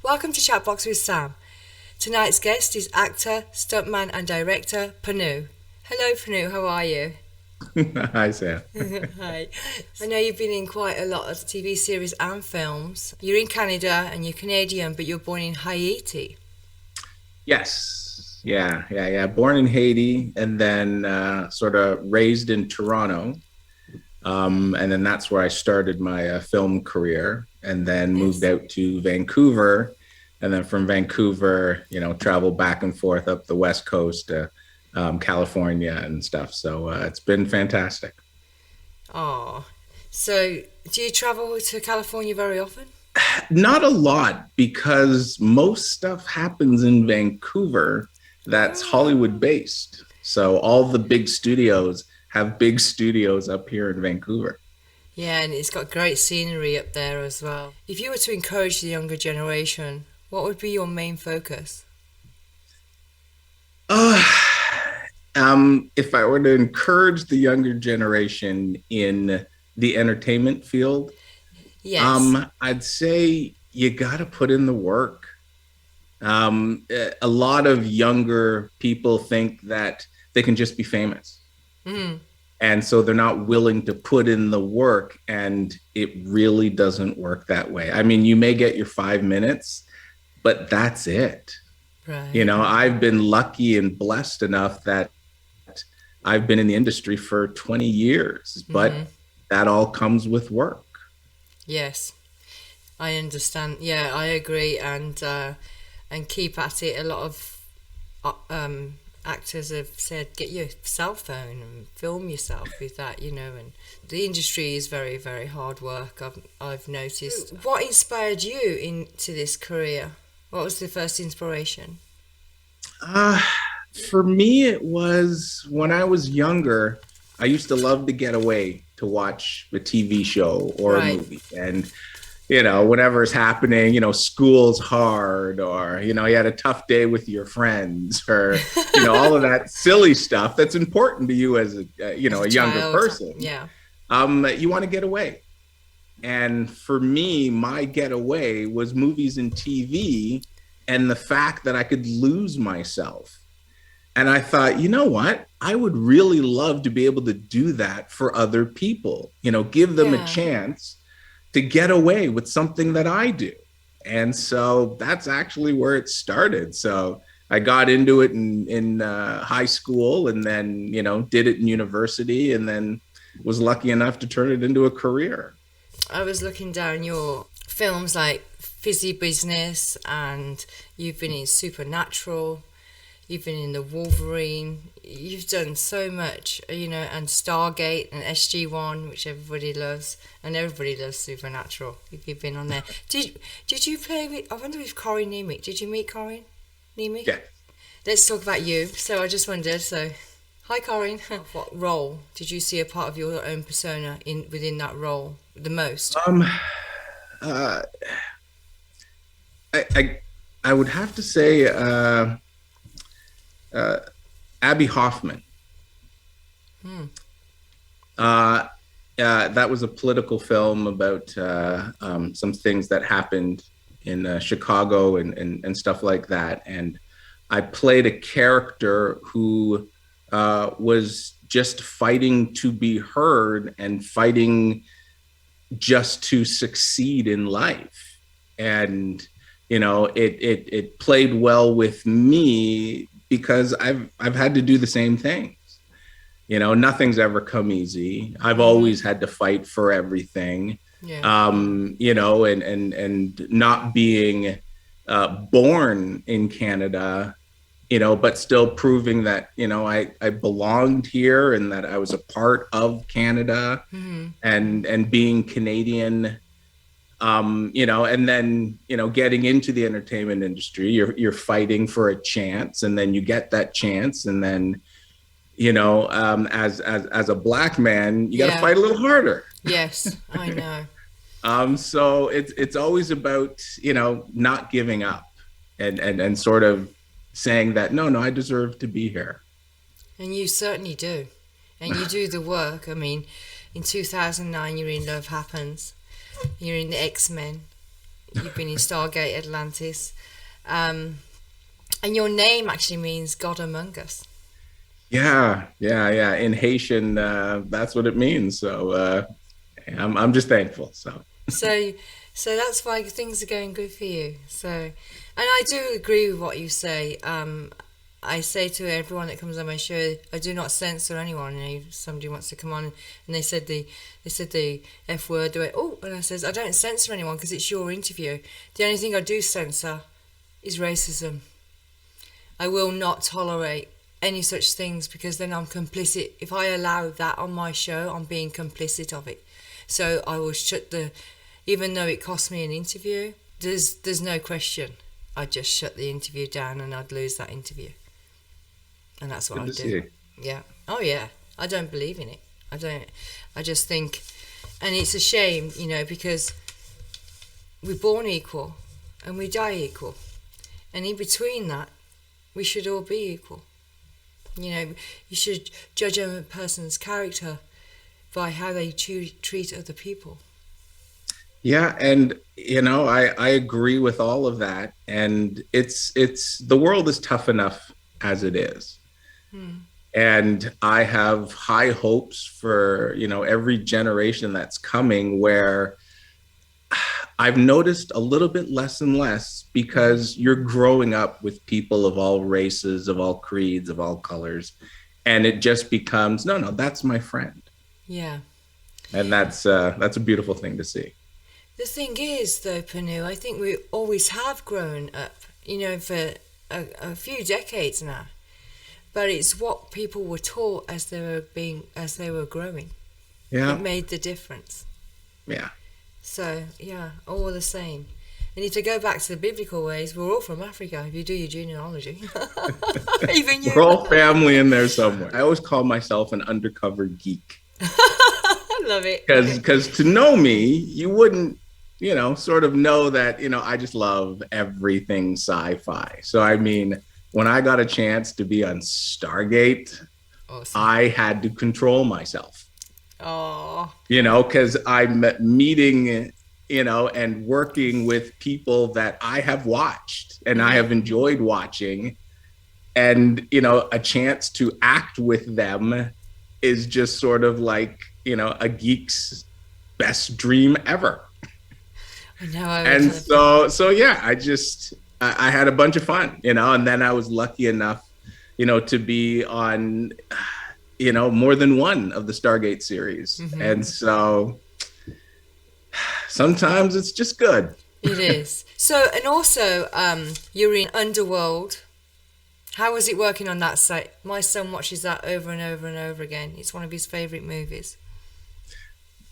Welcome to Chatbox with Sam. Tonight's guest is actor, stuntman and director Panou. Hello Panou, how are you? Hi, Sam. Hi. I know you've been in quite a lot of TV series and films. You're in Canada and you're Canadian, but you're born in Haiti. Yes. Yeah. Born in Haiti and then sort of raised in Toronto. And then that's where I started my film career and then moved Yes. out to Vancouver. And then from Vancouver, traveled back and forth up the West Coast to California and stuff. So it's been fantastic. Oh. So, do you travel to California very often? Not a lot because most stuff happens in Vancouver that's Hollywood Oh. based. So all the big studios have big studios up here in Vancouver. Yeah, and it's got great scenery up there as well. If you were to encourage the younger generation, what would be your main focus? Uh, if I were to encourage the younger generation in the entertainment field, Yes. I'd say you got to put in the work. A lot of younger people think that they can just be famous. Mm. And so they're not willing to put in the work. And it really doesn't work that way. I mean, you may get your 5 minutes, but that's it. Right. I've been lucky and blessed enough that I've been in the industry for 20 years, but Mm-hmm. that all comes with work. Yes, I understand. Yeah, I agree, and keep at it. A lot of actors have said get your cell phone and film yourself with that, and the industry is very, very hard work. I've noticed. What inspired you into this career? What was the first inspiration? Uh, for me, it was when I was younger, I used to love to get away to watch a TV show or a Right. movie. And, whatever's happening, school's hard, or, you had a tough day with your friends, or, all of that silly stuff that's important to you as As a a younger child. person. Yeah. You want to get away. And for me, my getaway was movies and TV and the fact that I could lose myself. And I thought, you know what? I would really love to be able to do that for other people, give them a Yeah. chance to get away with something that I do. And so that's actually where it started. So I got into it in high school and then, did it in university and then was lucky enough to turn it into a career. I was looking down your films like Fizzy Business, and you've been in Supernatural, you've been in the Wolverine, you've done so much, and Stargate and SG1, which everybody loves, and everybody loves Supernatural if you've been on there. Did you play with, I wonder if Corinne Nemick, did you meet Corinne Nemick? Yeah. Let's talk about you. So I just wondered, hi Corinne. What role did you see a part of your own persona in within that role the most? Um, uh, I I would have to say uh, Abby Hoffman. Hmm. Uh, that was a political film about some things that happened in Chicago and stuff like that. And I played a character who was just fighting to be heard and fighting just to succeed in life. And it played well with me because I've had to do the same thing. Nothing's ever come easy. I've Mm-hmm. always had to fight for everything. Yeah. And not being born in Canada, but still proving that, I belonged here and that I was a part of Canada Mm-hmm. and being Canadian, and then, getting into the entertainment industry, you're fighting for a chance and then you get that chance. And then, as a black man, you got to Yeah. fight a little harder. Yes, I know. So it's always about, not giving up and sort of saying that, no, I deserve to be here. And you certainly do. And you do the work. I mean, in 2009, you're in Love Happens. You're in the X-Men. You've been in Stargate, Atlantis. And your name actually means God among us. Yeah. In Haitian, that's what it means. So I'm just thankful. So So, so that's why things are going good for you. So, and I do agree with what you say. I say to everyone that comes on my show, I do not censor anyone. If somebody wants to come on and they said the F word, they went, oh, and I says I don't censor anyone because it's your interview. The only thing I do censor is racism. I will not tolerate any such things because then I'm complicit. If I allow that on my show, I'm being complicit of it. So I will even though it cost me an interview, there's no question. I'd just shut the interview down and I'd lose that interview. And that's what I do. Yeah. Oh yeah. I don't believe in it. I just think, and it's a shame, because we're born equal and we die equal. And in between that, we should all be equal. You should judge a person's character by how they treat other people. Yeah, and I agree with all of that. And it's the world is tough enough as it is. And I have high hopes for, every generation that's coming, where I've noticed a little bit less and less because you're growing up with people of all races, of all creeds, of all colors. And it just becomes, no, that's my friend. Yeah. And that's a beautiful thing to see. The thing is, though, Panou, I think we always have grown up, for a few decades now. But it's what people were taught as they were growing. Yeah. It made the difference. Yeah. So, yeah, all the same. And if you go back to the biblical ways, we're all from Africa, if you do your genealogy. Even you. We're all family in there somewhere. I always call myself an undercover geek. I love it. Because to know me, you wouldn't, sort of know that, I just love everything sci-fi. So, I mean, when I got a chance to be on Stargate, awesome. I had to control myself. Oh. Because I'm meeting, and working with people that I have watched and I have enjoyed watching. And, a chance to act with them is just sort of like, a geek's best dream ever. I know. And so yeah, I had a bunch of fun, and then I was lucky enough, to be on, more than one of the Stargate series. Mm-hmm. And so sometimes it's just good. It is. So, and also, you're in Underworld. How was it working on that site? My son watches that over and over and over again. It's one of his favorite movies.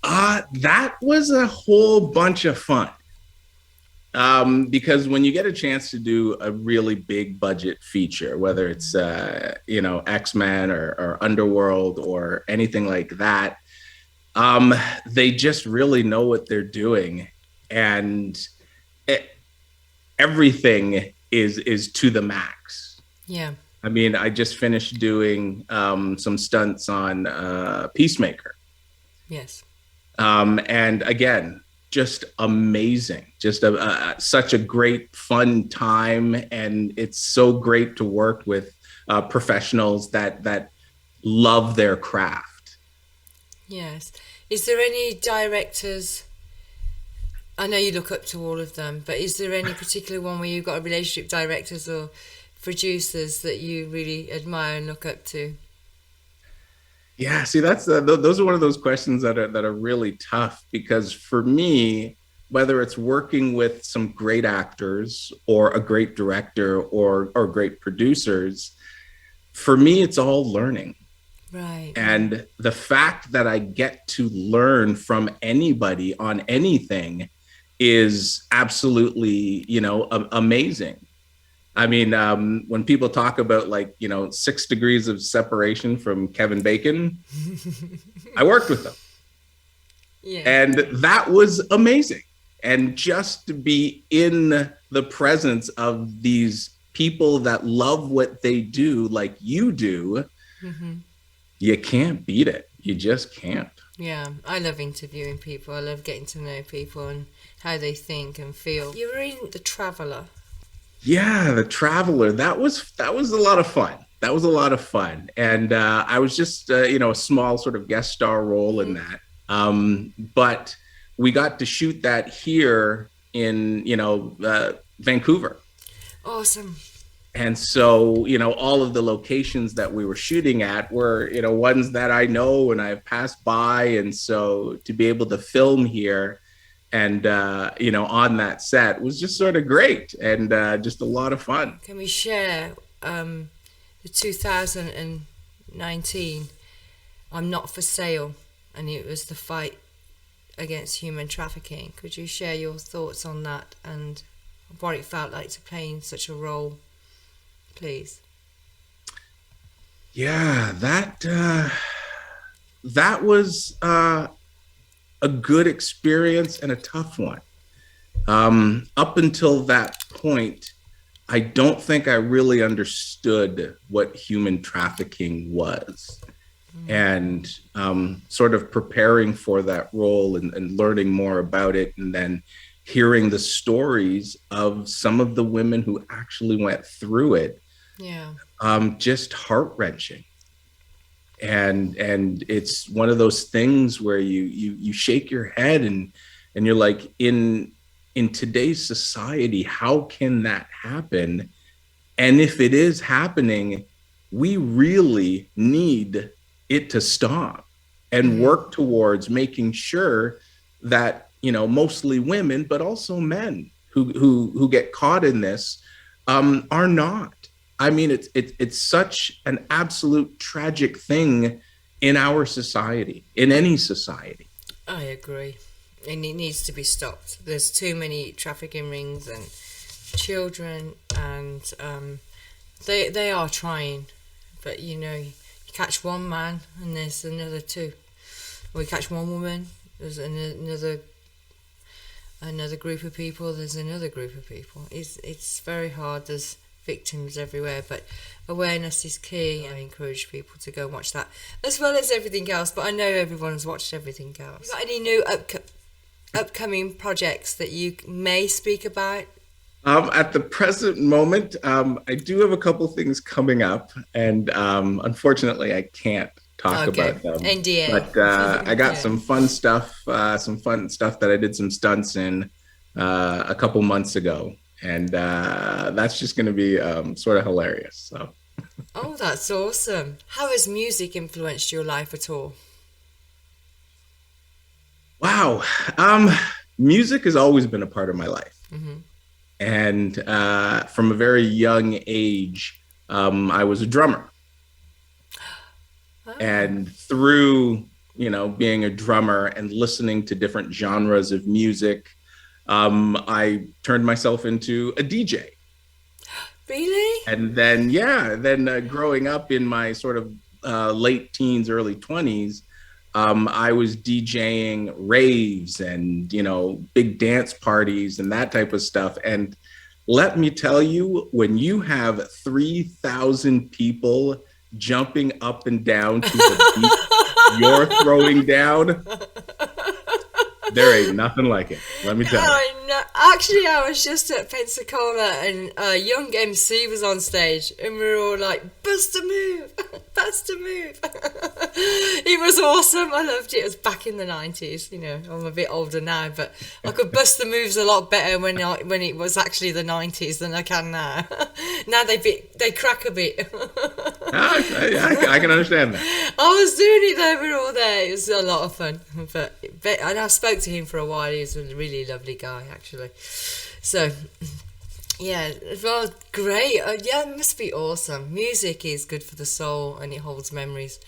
That was a whole bunch of fun. Because when you get a chance to do a really big budget feature, whether it's, X-Men or Underworld or anything like that, they just really know what they're doing. And everything is to the max. Yeah. I mean, I just finished doing some stunts on Peacemaker. Yes. And again, just amazing, just such a great fun time. And it's so great to work with professionals that love their craft. Yes. Is there any directors, I know you look up to all of them, but is there any particular one where you've got a relationship, directors or producers that you really admire and look up to? Yeah, see, that's those are one of those questions that are really tough, because for me, whether it's working with some great actors or a great director or great producers, for me, it's all learning. Right. And the fact that I get to learn from anybody on anything is absolutely, amazing. I mean, when people talk about 6 degrees of separation from Kevin Bacon, I worked with them. Yeah. And that was amazing. And just to be in the presence of these people that love what they do like you do, you can't beat it. You just can't. Yeah, I love interviewing people. I love getting to know people and how they think and feel. You were in The Traveller. Yeah, The Traveler. That was a lot of fun. That was a lot of fun, and I was just a small sort of guest star role in that. But we got to shoot that here in Vancouver. Awesome. And so, all of the locations that we were shooting at were, ones that I know and I've passed by. And so to be able to film here and, on that set was just sort of great and just a lot of fun. Can we share the 2019 I'm Not For Sale? And it was the fight against human trafficking. Could you share your thoughts on that and what it felt like to play in such a role, please? Yeah, that was a good experience and a tough one. Up until that point, I don't think I really understood what human trafficking was. And sort of preparing for that role and learning more about it, and then hearing the stories of some of the women who actually went through it. Yeah. Just heart-wrenching. And it's one of those things where you shake your head and you're like, in today's society, how can that happen? And if it is happening, we really need it to stop and work towards making sure that, mostly women, but also men who get caught in this are not. I mean, it's such an absolute tragic thing in our society, in any society. I agree. And it needs to be stopped. There's too many trafficking rings and children, and they are trying, but you catch one man and there's another two, or you catch one woman, there's another group of people, there's another group of people. It's very hard. There's victims everywhere, but awareness is key. I encourage people to go and watch that as well as everything else, but I know everyone's watched everything else. Got any new upcoming projects that you may speak about? At the present moment, I do have a couple things coming up, and unfortunately I can't talk about them. NDA. But I got some fun stuff that I did some stunts in a couple months ago, and that's just going to be sort of hilarious. So. Oh, that's awesome. How has music influenced your life at all? Wow. Music has always been a part of my life. Mm-hmm. And from a very young age, I was a drummer. Oh. And through, being a drummer and listening to different genres of music, I turned myself into a DJ. Really? And then, growing up in my sort of late teens, early 20s, I was DJing raves and, big dance parties and that type of stuff. And let me tell you, when you have 3,000 people jumping up and down to the beat you're throwing down, there ain't nothing like it. Let me tell you. I know. Actually, I was just at Pensacola and young MC was on stage and we were all like, bust a move, bust a move. It was awesome. I loved it. It was back in the 90s. I'm a bit older now, but I could bust the moves a lot better when it was actually the 90s than I can now. Now they crack a bit. I can understand that. I was doing it though. We were all there. It was a lot of fun. And I spoke to him for a while. He was a really lovely guy, actually. So, yeah, well, great. Yeah, it must be awesome. Music is good for the soul and it holds memories.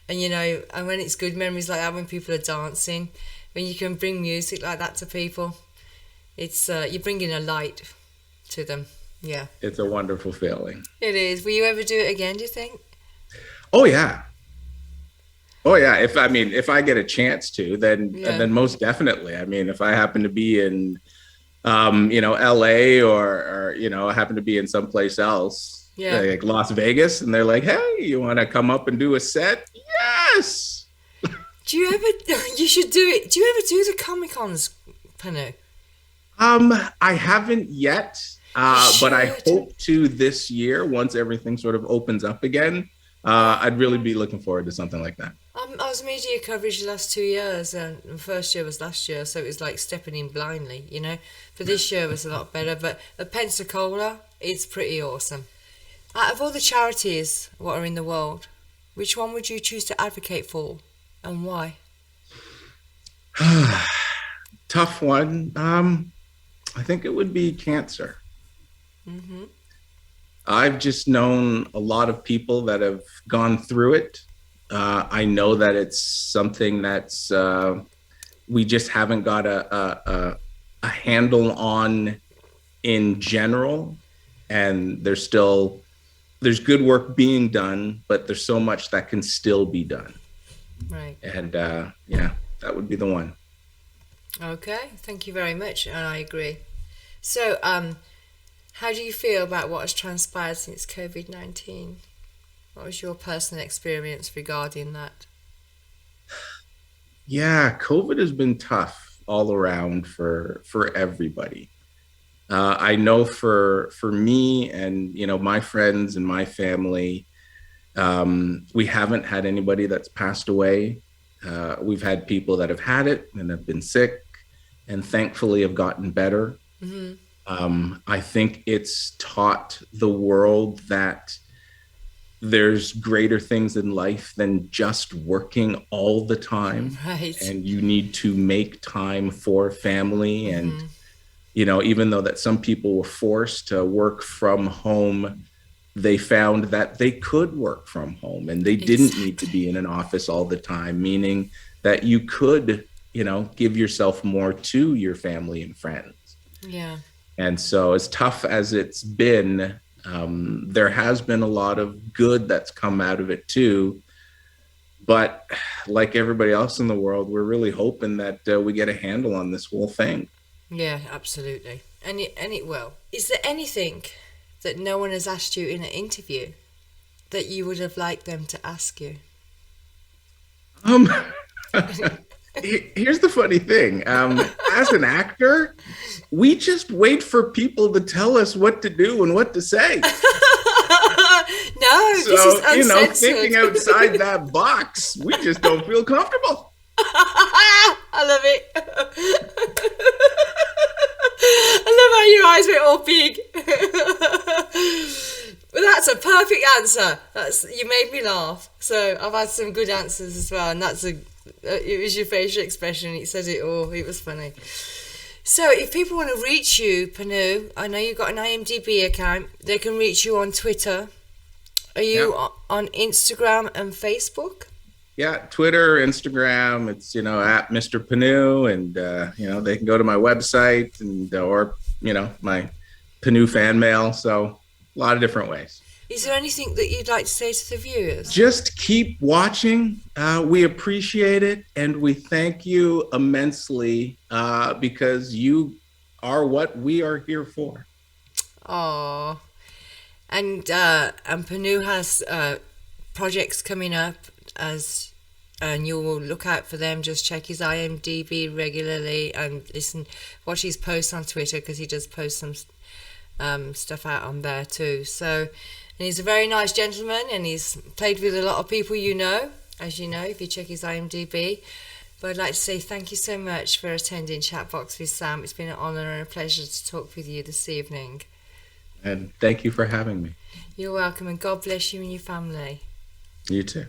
And, and when it's good memories like that, when people are dancing, when you can bring music like that to people, it's you're bringing a light to them. Yeah. It's a wonderful feeling. It is. Will you ever do it again, do you think? Oh, yeah. Oh yeah, if I get a chance to, then most definitely. I mean, if I happen to be in, LA or happen to be in someplace else, like Las Vegas, and they're like, "Hey, you want to come up and do a set?" Yes. Do you ever? You should do it. Do you ever do the Comic Cons, Panou? I haven't yet, but I hope to this year once everything sort of opens up again. I'd really be looking forward to something like that. I was media coverage the last 2 years, and the first year was last year, so it was like stepping in blindly, you know. But this year was a lot better. But at Pensacola, it's pretty awesome. Out of all the charities what are in the world, which one would you choose to advocate for, and why? Tough one. I think it would be cancer. Mm-hmm. I've just known a lot of people that have gone through it. I know that it's something that's we just haven't got a handle on in general, and there's good work being done, but there's so much that can still be done. Right. And yeah, that would be the one. Okay, thank you very much, and I agree. So, how do you feel about what has transpired since COVID-19? What was your personal experience regarding that? Yeah, COVID has been tough all around for everybody. I know for me and my friends and my family, we haven't had anybody that's passed away. We've had people that have had it and have been sick, and thankfully have gotten better. Mm-hmm. I think it's taught the world that there's greater things in life than just working all the time. Right. And you need to make time for family. And, even though that some people were forced to work from home, they found that they could work from home and they didn't need to be in an office all the time, meaning that you could, give yourself more to your family and friends. Yeah. And so as tough as it's been, there has been a lot of good that's come out of it too. But like everybody else in the world, we're really hoping that we get a handle on this whole thing. Yeah, absolutely. And it will. Is there anything that no one has asked you in an interview that you would have liked them to ask you? Here's the funny thing. As an actor, we just wait for people to tell us what to do and what to say. No, so, this is uncensored. Thinking outside that box, we just don't feel comfortable. I love it. I love how your eyes went all big. Well, that's a perfect answer. You made me laugh. So I've had some good answers as well, and it was your facial expression. It said it all. It was funny. So if people want to reach you, Panou, I know you've got an IMDb account. They can reach you on Twitter. Are you on Instagram and Facebook? Yeah, Twitter, Instagram. It's at Mr. Panou, and they can go to my website or my Panou fan mail. So a lot of different ways. Is there anything that you'd like to say to the viewers? Just keep watching. We appreciate it, and we thank you immensely because you are what we are here for. Oh, and Panou has projects coming up, and you will look out for them. Just check his IMDb regularly and watch his posts on Twitter, because he does post some stuff out on there too. So. And he's a very nice gentleman, and he's played with a lot of people as you know, if you check his IMDb. But I'd like to say thank you so much for attending Chatbox with Sam. It's been an honour and a pleasure to talk with you this evening. And thank you for having me. You're welcome, and God bless you and your family. You too.